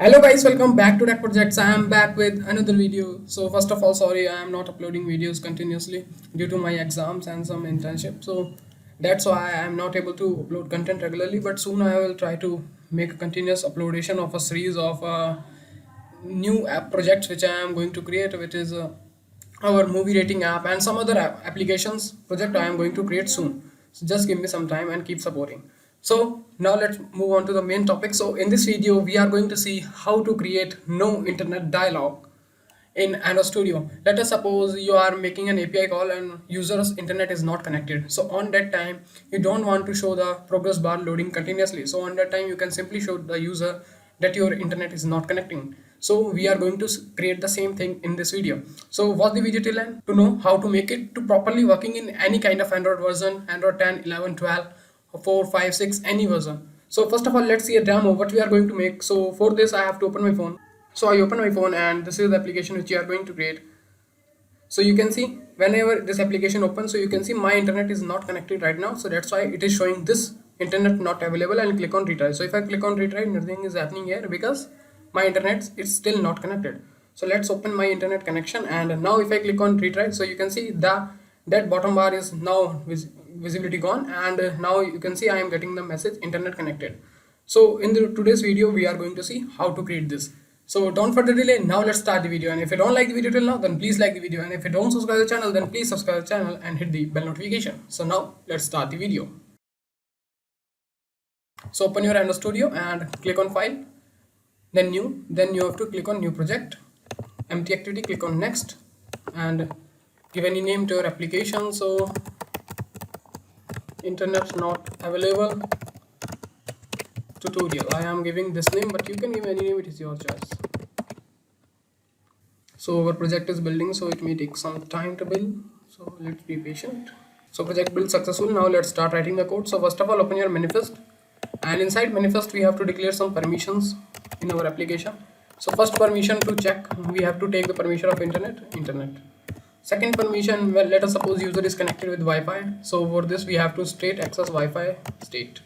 Hello guys, welcome back to Tech Projects. I am back with another video. So first of all, sorry I am not uploading videos continuously due to my exams and some internship. So that's why I am not able to upload content regularly. But soon I will try to make a continuous uploadation of a series of new app projects which I am going to create, which is our movie rating app and some other applications project I am going to create soon. So just give me some time and keep supporting. So now let's move on to the main topic. So in this video, we are going to see how to create no internet dialog in Android Studio. Let us suppose you are making an API call and user's internet is not connected. So on that time, you don't want to show the progress bar loading continuously. So on that time, you can simply show the user that your internet is not connecting. So we are going to create the same thing in this video. So watch the video till end to know how to make it to properly working in any kind of Android version, Android 10, 11, 12, 4, 5, 6, any version. So first of all, let's see a demo what we are going to make. So for this, I have to open my phone. So I open my phone and this is the application which you are going to create. So you can see whenever this application opens, so you can see my internet is not connected right now. So that's why it is showing this internet not available and click on retry. So if I click on retry, nothing is happening here because my internet is still not connected. So let's open my internet connection and now if I click on retry, so you can see that bottom bar is now visibility gone and now you can see I am getting the message internet connected. So in today's video, we are going to see how to create this. So don't further delay. Now let's start the video. And if you don't like the video till now, then please like the video. And if you don't subscribe to the channel, then please subscribe to the channel and hit the bell notification. So now let's start the video. So open your Android Studio and click on File, then New. Then you have to click on New Project, Empty Activity. Click on Next and give any name to your application. So Internet not available tutorial. I am giving this name, but you can give any name. It is your choice. So our project is building, so it may take some time to build, so let's be patient. So project build successful. Now let's start writing the code. So first of all, open your manifest and inside manifest we have to declare some permissions in our application. So first permission to check, we have to take the permission of internet. Second permission, well, let us suppose user is connected with Wi-Fi. So for this we have to state access Wi-Fi state.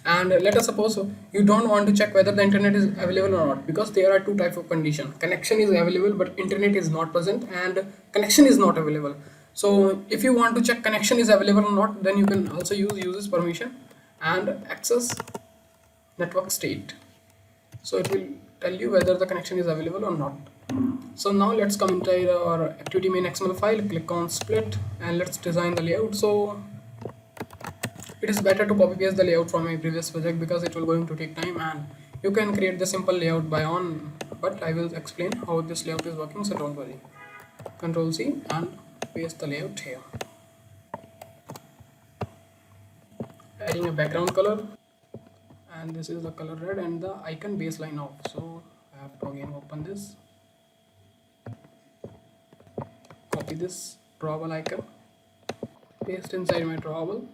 And let us suppose you don't want to check whether the internet is available or not, because there are two types of condition. Connection is available but internet is not present, and connection is not available. So if you want to check connection is available or not, then you can also use uses permission and access network state. So it will tell you whether the connection is available or not. So now let's come inside our activity main XML file, click on split and let's design the layout. So it is better to copy paste the layout from my previous project because it will going to take time, and you can create the simple layout by on, but I will explain how this layout is working, so don't worry. Control C and paste the layout here, adding a background color, and this is the color red and the icon baseline off. So I have to again open this, copy this drawable icon, paste inside my drawable,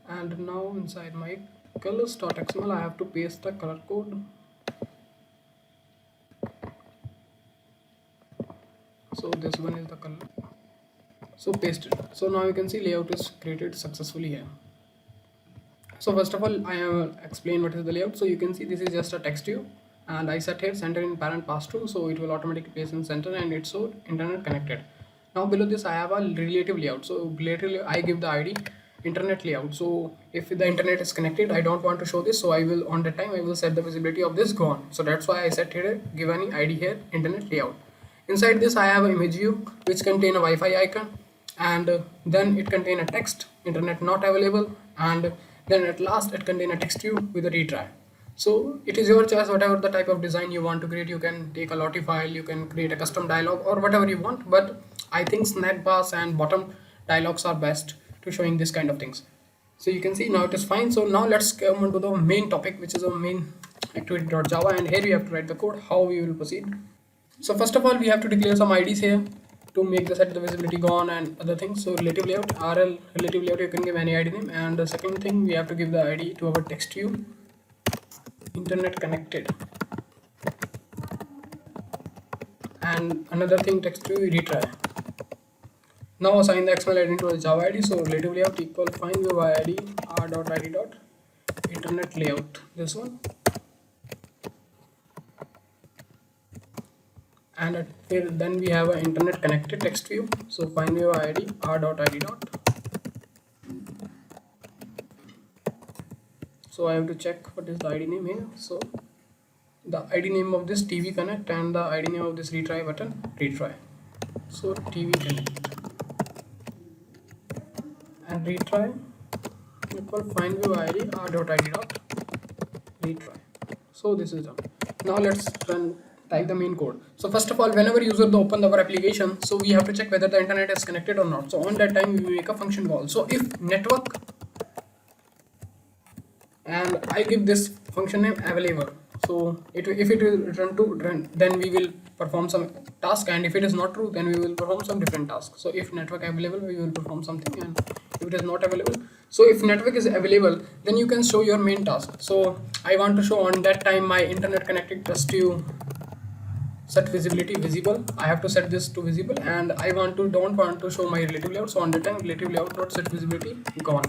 and now inside my colors.xml I have to paste the color code. So this one is the color, so paste it. So now you can see layout is created successfully here. So first of all, I will explain what is the layout. So you can see this is just a text view and I set here center in parent pass through, so it will automatically place in center and it's so internet connected. Now below this I have a relative layout. So relatively I give the ID internet layout. So if the internet is connected, I don't want to show this, so I will on that time I will set the visibility of this gone. So that's why I set here give any ID here internet layout. Inside this I have an image view which contain a Wi-Fi icon, and then it contain a text internet not available, and then at last it contain a text view with a retry. So it is your choice, whatever the type of design you want to create. You can take a Lottie file, you can create a custom dialog or whatever you want, but I think snack bars and bottom dialogues are best to showing this kind of things. So you can see now it is fine. So now let's come on to the main topic, which is a main activity.java, and here we have to write the code how we will proceed. So first of all, we have to declare some IDs here to make the set the visibility gone and other things. So relative layout, RL relative layout, you can give any ID name, and the second thing we have to give the ID to our text view internet connected, and another thing text view retry. Now assign the XML ID to the Java ID. So relative layout equal find your ID r.id dot internet layout, this one, and here then we have an internet connected text view. So find view id r.id dot. So I have to check what is the id name here. So the id name of this TV connect and the id name of this retry button retry. So TV connect and retry equal find view id r.id dot retry. So this is done. Now let's type the main code. So first of all, whenever user open our application, so we have to check whether the internet is connected or not. So on that time we make a function call. So if network, and I give this function name available. So if it will return to then we will perform some task, and if it is not true, then we will perform some different task. So if network available, we will perform something, and if it is not available, so if network is available, then you can show your main task. So I want to show on that time my internet connected just to set visibility visible. I have to set this to visible, and I don't want to show my relative layout. So on that time relative layout dot set visibility gone.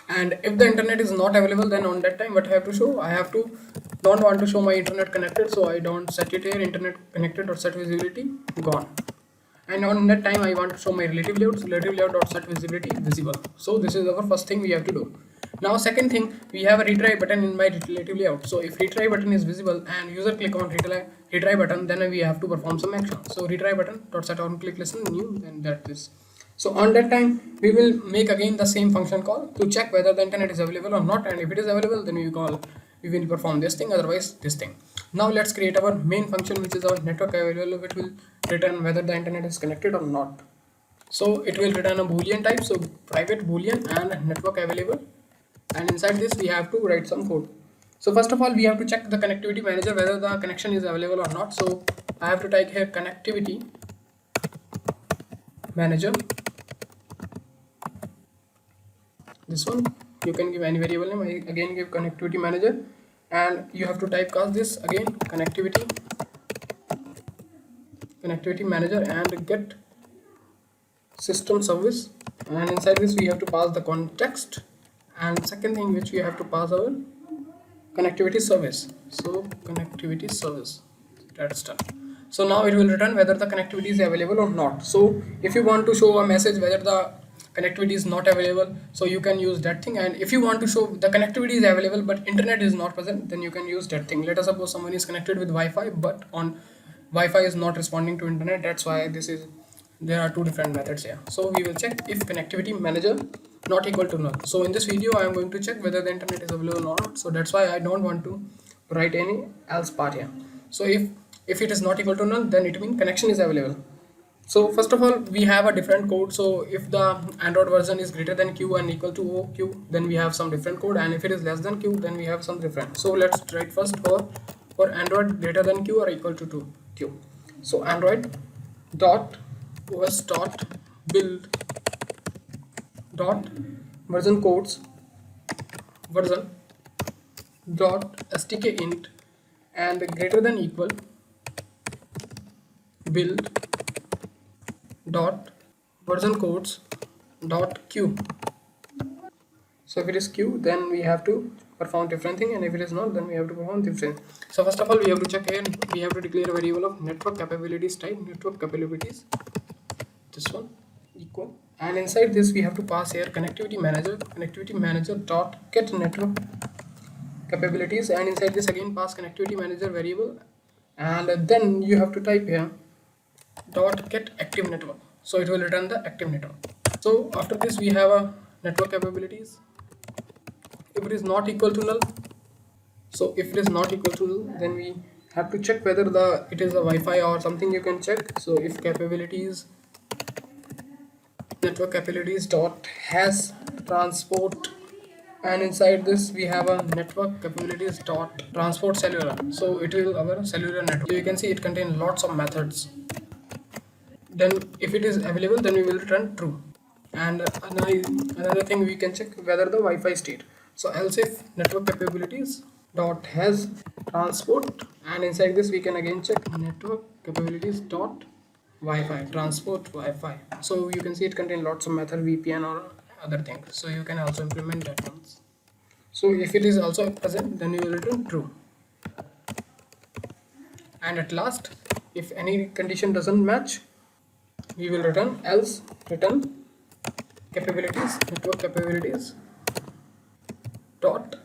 And if the internet is not available, then on that time what I have to show, I have to don't want to show my internet connected, so I don't set it here internet connected or set visibility gone. And on that time I want to show my relative layout dot set visibility visible. So this is our first thing we have to do. Now second thing, we have a retry button in my relative layout. So if retry button is visible and user click on retry button, then we have to perform some action. So retry button dot set on click listen new, and that is. So on that time we will make again the same function call to check whether the internet is available or not, and if it is available, then we will perform this thing, otherwise this thing. Now let's create our main function, which is our network available, which will return whether the internet is connected or not. So it will return a boolean type, so private boolean and network available, and inside this we have to write some code. So first of all, we have to check the connectivity manager whether the connection is available or not. So I have to type here connectivity manager. This one you can give any variable name. I again give connectivity manager, and you have to typecast this again connectivity manager and get system service, and inside this we have to pass the context, and second thing which we have to pass our connectivity service. So connectivity service, that's done. So now it will return whether the connectivity is available or not. So if you want to show a message whether the connectivity is not available, so you can use that thing, and if you want to show the connectivity is available but internet is not present, then you can use that thing. Let us suppose someone is connected with Wi-Fi, but on Wi-Fi is not responding to internet. That's why there are two different methods here. So we will check if connectivity manager not equal to null. So in this video I am going to check whether the internet is available or not. So that's why I don't want to write any else part here. So if it is not equal to null, then it means connection is available. So first of all, we have a different code. So if the Android version is greater than Q and equal to OQ, then we have some different code, and if it is less than Q, then we have some different. So let's write first for Android greater than Q or equal to Q. So Android dot os dot build dot version codes version dot stk int and greater than equal build dot version codes dot q. So if it is q, then we have to perform different thing, and if it is not, then we have to perform different. So first of all, we have to check here, we have to declare a variable of network capabilities type, network capabilities, this one equal, and inside this we have to pass here connectivity manager dot get network capabilities, and inside this again pass connectivity manager variable, and then you have to type here dot get active network. So it will return the active network. So after this we have a network capabilities. If it is not equal to null, so if it is not equal to null, then we have to check whether it is a Wi-Fi or something. You can check. So if capabilities network capabilities dot has transport, and inside this we have a network capabilities dot transport cellular. So it will our cellular network. So you can see it contains lots of methods. Then if it is available, then we will return true. And another thing, we can check whether the Wi-Fi state. So else if network capabilities dot has transport, and inside this we can again check network capabilities dot Wi-Fi transport Wi-Fi. So you can see it contains lots of method, VPN or other things. So you can also implement that ones. So if it is also present, then you will return true. And at last If any condition doesn't match, we will return else return capabilities, network capabilities dot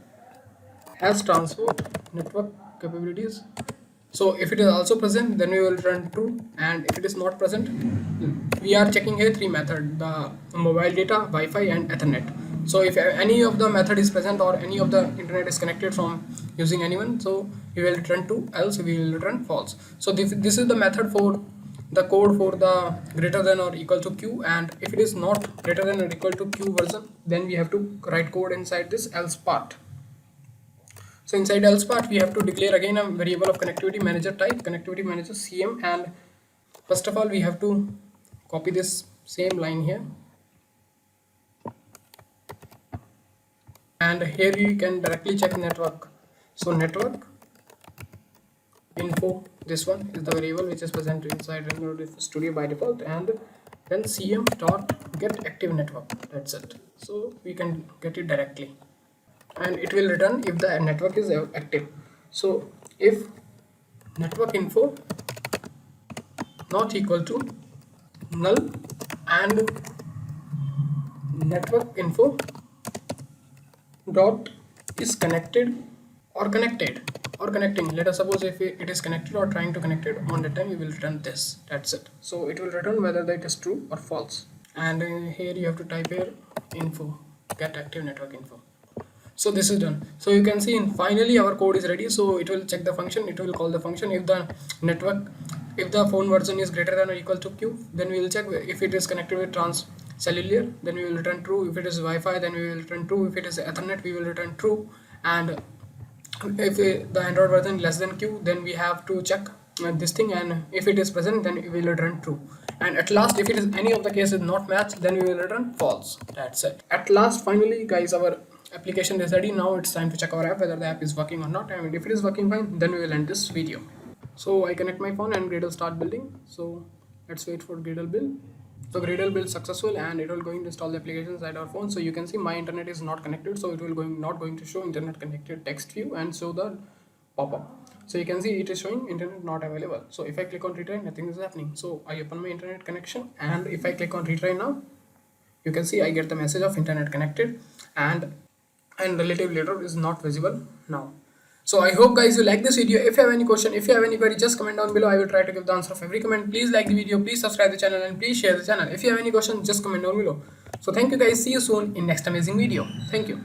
has transport network capabilities. So if it is also present, then we will return true, and if it is not present, we are checking here three methods: the mobile data, Wi-Fi, and Ethernet. So if any of the method is present or any of the internet is connected from using anyone, so we will return true, else we will return false. So this is the method for the code for the greater than or equal to q, and if it is not greater than or equal to q version, then we have to write code inside this else part. So inside else part, we have to declare again a variable of connectivity manager type, connectivity manager CM, and first of all we have to copy this same line here, and here we can directly check network. So network info, this one is the variable which is present inside Android Studio by default, and then CM dot get active network. That's it. So we can get it directly, and it will return if the network is active. So if network info not equal to null and network info dot is connected or connected or connecting, let us suppose if it is connected or trying to connect it, on that time we will return this. That's it. So it will return whether that is true or false, and here you have to type here info get active network info. So this is done. So you can see finally our code is ready. So it will check the function, it will call the function. If the network, if the phone version is greater than or equal to q, then we will check. If it is connected with cellular, then we will return true. If it is Wi-Fi, then we will return true. If it is Ethernet, we will return true. And if the Android version less than q, then we have to check this thing, and if it is present, then we will return true. And at last, if it is any of the cases not matched, then we will return false. That's it. At last, finally guys, our application is ready. Now it's time to check our app whether the app is working or not, and if it is working fine, then we will end this video. So I connect my phone and Gradle start building. So let's wait for Gradle build. So Gradle build successful, and it will going to install the application inside our phone. So you can see my internet is not connected, so it will not going to show internet connected text view and show the pop-up. So you can see it is showing internet not available. So if I click on retry, nothing is happening. So I open my internet connection, and if I click on retry now, you can see I get the message of internet connected, and relative later is not visible now. So I hope guys you like this video. If you have any question, if you have any query, just comment down below. I will try to give the answer of every comment. Please like the video, please subscribe the channel, and please share the channel. If you have any question, just comment down below. So thank you guys, see you soon in next amazing video. Thank you.